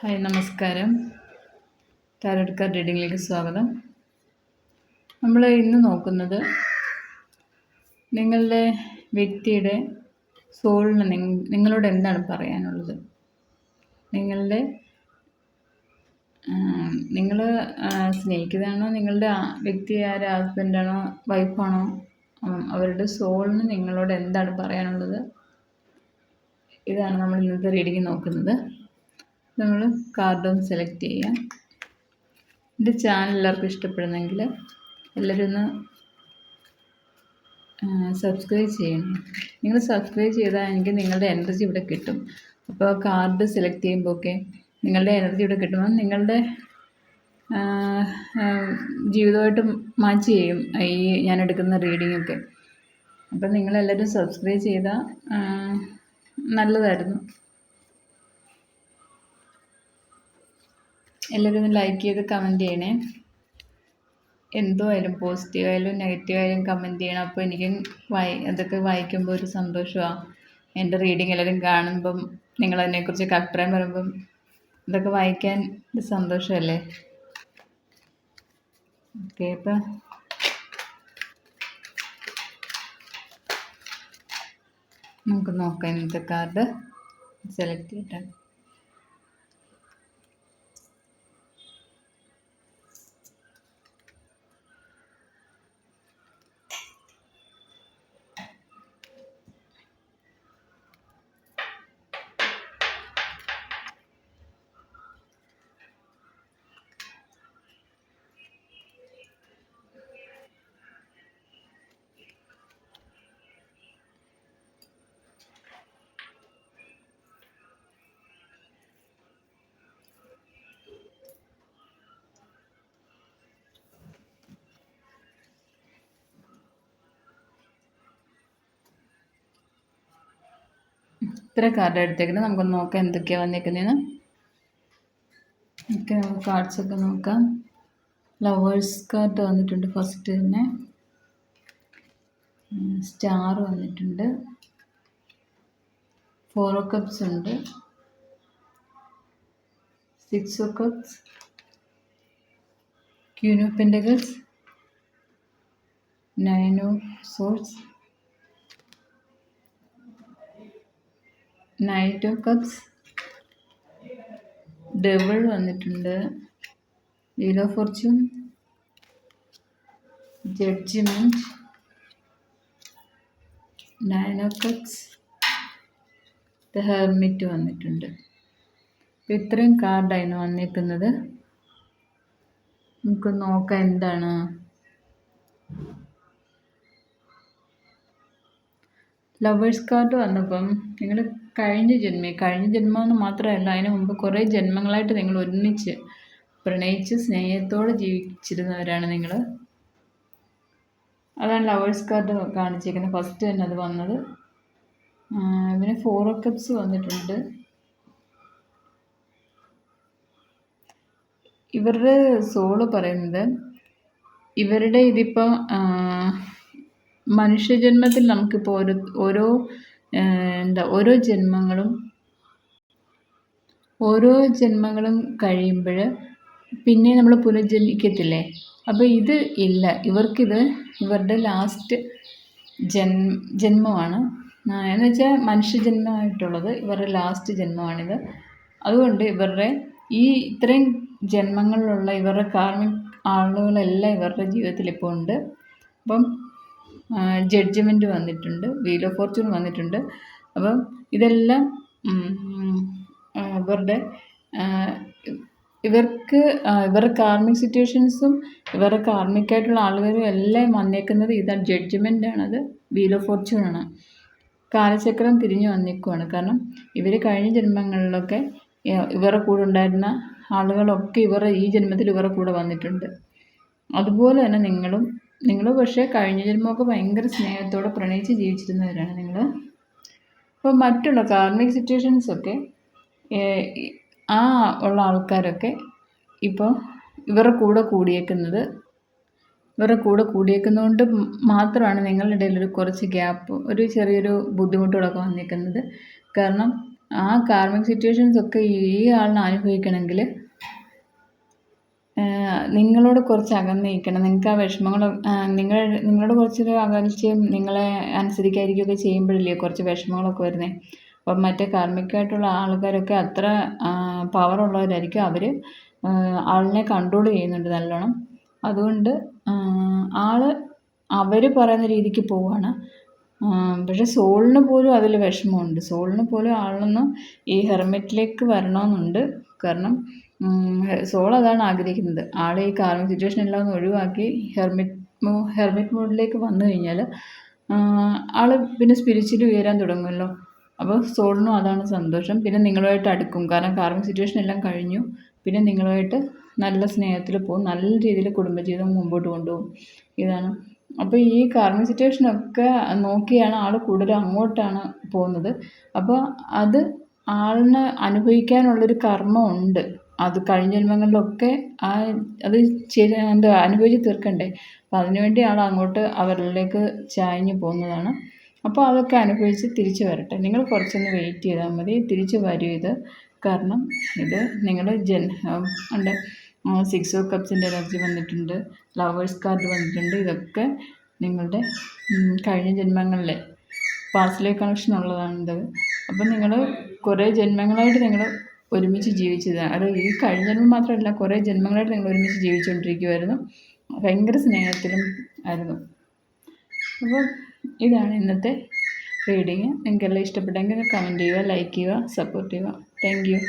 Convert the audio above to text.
Hi, നമസ്കാരം. Tarot card റീഡിങ്ങിലേക്ക് സ്വാഗതം. നമ്മൾ ഇന്ന് നോക്കുന്നത് നിങ്ങളുടെ വ്യക്തിയുടെ സോളിന് നിങ്ങളോട് എന്താണ് പറയാനുള്ളത്. നിങ്ങൾ സ്നേഹിക്കുന്നതാണോ, നിങ്ങളുടെ വ്യക്തി ആര്, ഹസ്ബൻഡാണോ, വൈഫാണോ, അവരുടെ സോളിന് നിങ്ങളോട് എന്താണ് പറയാനുള്ളത്, ഇതാണ് നമ്മൾ ഇന്നത്തെ റീഡിങ് നോക്കുന്നത്. നമ്മൾ കാർഡൊന്ന് സെലക്ട് ചെയ്യാം. എൻ്റെ ചാനൽ എല്ലാവർക്കും ഇഷ്ടപ്പെടുന്നെങ്കിൽ എല്ലാവരും ഒന്ന് സബ്സ്ക്രൈബ് ചെയ്യണം. നിങ്ങൾ സബ്സ്ക്രൈബ് ചെയ്താൽ എനിക്ക് നിങ്ങളുടെ എനർജി ഇവിടെ കിട്ടും. അപ്പോൾ കാർഡ് സെലക്ട് ചെയ്യുമ്പോൾ ഒക്കെ നിങ്ങളുടെ എനർജി ഇവിടെ കിട്ടുമ്പോൾ നിങ്ങളുടെ ജീവിതമായിട്ട് മാച്ച് ചെയ്യും ഈ ഞാൻ എടുക്കുന്ന റീഡിങ്ങൊക്കെ. അപ്പം നിങ്ങളെല്ലാവരും സബ്സ്ക്രൈബ് ചെയ്താൽ നല്ലതായിരുന്നു. എല്ലാവരും ഒന്ന് ലൈക്ക് ചെയ്ത് കമൻറ്റ് ചെയ്യണേ. എന്തോ ആയാലും പോസിറ്റീവ് ആയാലും നെഗറ്റീവ് ആയാലും കമൻറ്റ് ചെയ്യണം. അപ്പോൾ എനിക്കും അതൊക്കെ വായിക്കുമ്പോൾ ഒരു സന്തോഷമാണ്. എൻ്റെ റീഡിങ് എല്ലാവരും കാണുമ്പം നിങ്ങളതിനെക്കുറിച്ചൊക്കെ അഭിപ്രായം പറയുമ്പം ഇതൊക്കെ വായിക്കാൻ ഒരു സന്തോഷമല്ലേ. ഓക്കെ, അപ്പം നമുക്ക് നോക്കാം. ഇന്നത്തെ കാർഡ് സെലക്ട് ചെയ്തിട്ടാണ്. ഇത്ര കാർഡ് എടുത്തേക്കുന്നത്. നമുക്കൊന്ന് നോക്കാം എന്തൊക്കെയാണ് വന്നേക്കുന്നതെന്ന്. ഓക്കെ, നമുക്ക് കാർഡ്സൊക്കെ നോക്കാം. ലവേഴ്സ് കാർഡ് വന്നിട്ടുണ്ട്. ഫസ്റ്റ് തന്നെ സ്റ്റാർ വന്നിട്ടുണ്ട്. 4 ഓഫ് കപ്സ് ഉണ്ട്. 6 of cups, queen of pentacles, 9 of swords, knight of cups, devil വന്നിട്ടുണ്ട്, wheel of fortune, judgement, 9 of cups, the hermit വന്നിട്ടുണ്ട്. അപ്പോൾ ഇത്രയും കാർഡായിരുന്നു വന്നിരിക്കുന്നത്. നമുക്ക് നോക്കാം എന്താണ്. ലവേഴ്സ് കാർഡ് വന്നപ്പം നിങ്ങൾ കഴിഞ്ഞ ജന്മമെന്ന് മാത്രമല്ല, അതിന് മുമ്പ് കുറേ ജന്മങ്ങളായിട്ട് നിങ്ങൾ ഒന്നിച്ച് പ്രണയിച്ച് സ്നേഹത്തോടെ ജീവിച്ചിരുന്നവരാണ് നിങ്ങൾ. അതാണ് ലവേഴ്സ് കാർഡ് കാണിച്ചിരിക്കുന്നത്. ഫസ്റ്റ് തന്നെ അത് വന്നത്. പിന്നെ 4 ഓഫ് കപ്സ് വന്നിട്ടുണ്ട്. ഇവരുടെ സോള് പറയുന്നത് ഇവരുടെ ഇതിപ്പോൾ മനുഷ്യജന്മത്തിൽ നമുക്കിപ്പോൾ ഓരോ ജന്മങ്ങളും കഴിയുമ്പോൾ പിന്നെ നമ്മൾ പുനർജനിക്കത്തില്ലേ. അപ്പോൾ ഇത് ഇല്ല, ഇവർക്കിത് ഇവരുടെ ലാസ്റ്റ് ജന്മമാണ്. എന്ന് വെച്ചാൽ മനുഷ്യജന്മമായിട്ടുള്ളത് ഇവരുടെ ലാസ്റ്റ് ജന്മമാണിത്. അതുകൊണ്ട് ഇവരുടെ ഈ ഇത്രയും ജന്മങ്ങളിലുള്ള ഇവരുടെ കാർമിക് ആളുകളെല്ലാം ഇവരുടെ ജീവിതത്തിൽ ഇപ്പോൾ ഉണ്ട്. അപ്പം ജഡ്ജ്മെൻറ്റ് വന്നിട്ടുണ്ട്, വീൽ ഓഫ് ഫോർച്യൂൺ വന്നിട്ടുണ്ട്. അപ്പം ഇതെല്ലാം ഇവരുടെ കാർമിക് സിറ്റുവേഷൻസും ഇവരുടെ കാർമിക്കായിട്ടുള്ള ആളുകളും എല്ലാം വന്നേക്കുന്നത് ഇതാണ്. ജഡ്ജ്മെൻറ്റാണത്, വീൽ ഓഫ് ഫോർച്യൂണാണ്. കാലചക്രം തിരിഞ്ഞു വന്നേക്കുവാണ്. കാരണം ഇവർ കഴിഞ്ഞ ജന്മങ്ങളിലൊക്കെ ഇവരുടെ കൂടെ ഉണ്ടായിരുന്ന ആളുകളൊക്കെ ഈ ജന്മത്തിൽ ഇവരുടെ കൂടെ വന്നിട്ടുണ്ട്. അതുപോലെ തന്നെ നിങ്ങൾ പക്ഷേ കഴിഞ്ഞ ജന്മമൊക്കെ ഭയങ്കര സ്നേഹത്തോടെ പ്രണയിച്ച് ജീവിച്ചിരുന്നവരാണ് നിങ്ങൾ. അപ്പോൾ മറ്റുള്ള കാർമിക് സിറ്റുവേഷൻസൊക്കെ ഉള്ള ആൾക്കാരൊക്കെ ഇപ്പോൾ ഇവരുടെ കൂടെ കൂടിയേക്കുന്നതുകൊണ്ട് മാത്രമാണ് നിങ്ങളുടെ ഇടയിൽ കുറച്ച് ഗ്യാപ്പ്, ഒരു ചെറിയൊരു ബുദ്ധിമുട്ടുകളൊക്കെ വന്നിരിക്കുന്നത്. കാരണം ആ കാർമിക് സിറ്റുവേഷൻസ് ഒക്കെ ഈ ആളിന് അനുഭവിക്കണമെങ്കിൽ നിങ്ങളോട് കുറച്ച് അകന്ന് നിൽക്കണം. നിങ്ങൾക്ക് ആ വിഷമങ്ങൾ നിങ്ങളോട് കുറച്ചൊരു അകൽച്ചയും നിങ്ങളെ അനുസരിക്കാതിരിക്കുകയൊക്കെ ചെയ്യുമ്പോഴില്ലേ കുറച്ച് വിഷമങ്ങളൊക്കെ വരുന്നത്. അപ്പം മറ്റേ കാർമികമായിട്ടുള്ള ആൾക്കാരൊക്കെ അത്ര പവറുള്ളവരായിരിക്കും. അവർ ആളിനെ കൺട്രോൾ ചെയ്യുന്നുണ്ട് നല്ലോണം. അതുകൊണ്ട് ആൾ അവർ പറയുന്ന രീതിക്ക് പോവുകയാണ്. പക്ഷേ സോളിന് പോലും അതിൽ വിഷമമുണ്ട്. സോളിന് പോലും ആളൊന്ന് ഈ ഹെർമിറ്റിലേക്ക് വരണമെന്നുണ്ട്. കാരണം സോൾ അതാണ് ആഗ്രഹിക്കുന്നത്. ആൾ ഈ കാർമിക് സിറ്റുവേഷൻ എല്ലാം ഒന്ന് ഒഴിവാക്കി ഹെർമിറ്റ് മോഡിലേക്ക് വന്നു കഴിഞ്ഞാൽ ആൾ പിന്നെ സ്പിരിച്വലി ഉയരാൻ തുടങ്ങുമല്ലോ. അപ്പോൾ സോളിനും അതാണ് സന്തോഷം. പിന്നെ നിങ്ങളുമായിട്ട് അടുക്കും. കാരണം കാർമിക് സിറ്റുവേഷൻ എല്ലാം കഴിഞ്ഞു. പിന്നെ നിങ്ങളുമായിട്ട് നല്ല സ്നേഹത്തിൽ പോകും. നല്ല രീതിയിൽ കുടുംബജീവിതം മുമ്പോട്ട് കൊണ്ടുപോകും. ഇതാണ്. അപ്പോൾ ഈ കാർമിക് സിറ്റുവേഷനൊക്കെ നോക്കിയാണ് ആൾ കൂടുതലും അങ്ങോട്ടാണ് പോകുന്നത്. അപ്പോൾ അത് ആളിന് അനുഭവിക്കാനുള്ളൊരു കർമ്മം ഉണ്ട്. അത് കഴിഞ്ഞ ജന്മങ്ങളിലൊക്കെ അത് അനുഭവിച്ച് തീർക്കണ്ടേ. അപ്പോൾ അതിനുവേണ്ടി ആൾ അങ്ങോട്ട് അവരിലേക്ക് ചായ്ഞ്ഞ് പോകുന്നതാണ്. അപ്പോൾ അതൊക്കെ അനുഭവിച്ച് തിരിച്ച് വരട്ടെ. നിങ്ങൾ കുറച്ചൊന്ന് വെയിറ്റ് ചെയ്താൽ മതി. തിരിച്ച് വരും ഇത്. കാരണം ഇത് നിങ്ങൾ ഉണ്ട് 6 ഓഫ് കപ്സിൻ്റെ എനർജി വന്നിട്ടുണ്ട്. ലവേഴ്സ് കാർഡ് വന്നിട്ടുണ്ട്. ഇതൊക്കെ നിങ്ങളുടെ കഴിഞ്ഞ ജന്മങ്ങളിലെ പാസ്റ്റ് ലൈഫ് കണക്ഷൻ ഉള്ളതാണിത്. അപ്പം നിങ്ങൾ കുറേ ജന്മങ്ങളായിട്ട് നിങ്ങൾ ഒരുമിച്ച് ജീവിച്ചതാണ്. അത് ഈ കഴിഞ്ഞ ജന്മം മാത്രമല്ല, കുറേ ജന്മങ്ങളായിട്ട് നിങ്ങൾ ഒരുമിച്ച് ജീവിച്ചുകൊണ്ടിരിക്കുമായിരുന്നു. ഭയങ്കര സ്നേഹത്തിലും ആയിരുന്നു. അപ്പോൾ ഇതാണ് ഇന്നത്തെ റീഡിങ്. നിങ്ങൾക്കെല്ലാം ഇഷ്ടപ്പെട്ടെങ്കിൽ കമൻറ്റ് ചെയ്യുക, ലൈക്ക് ചെയ്യുക, സപ്പോർട്ട് ചെയ്യുക. Thank you.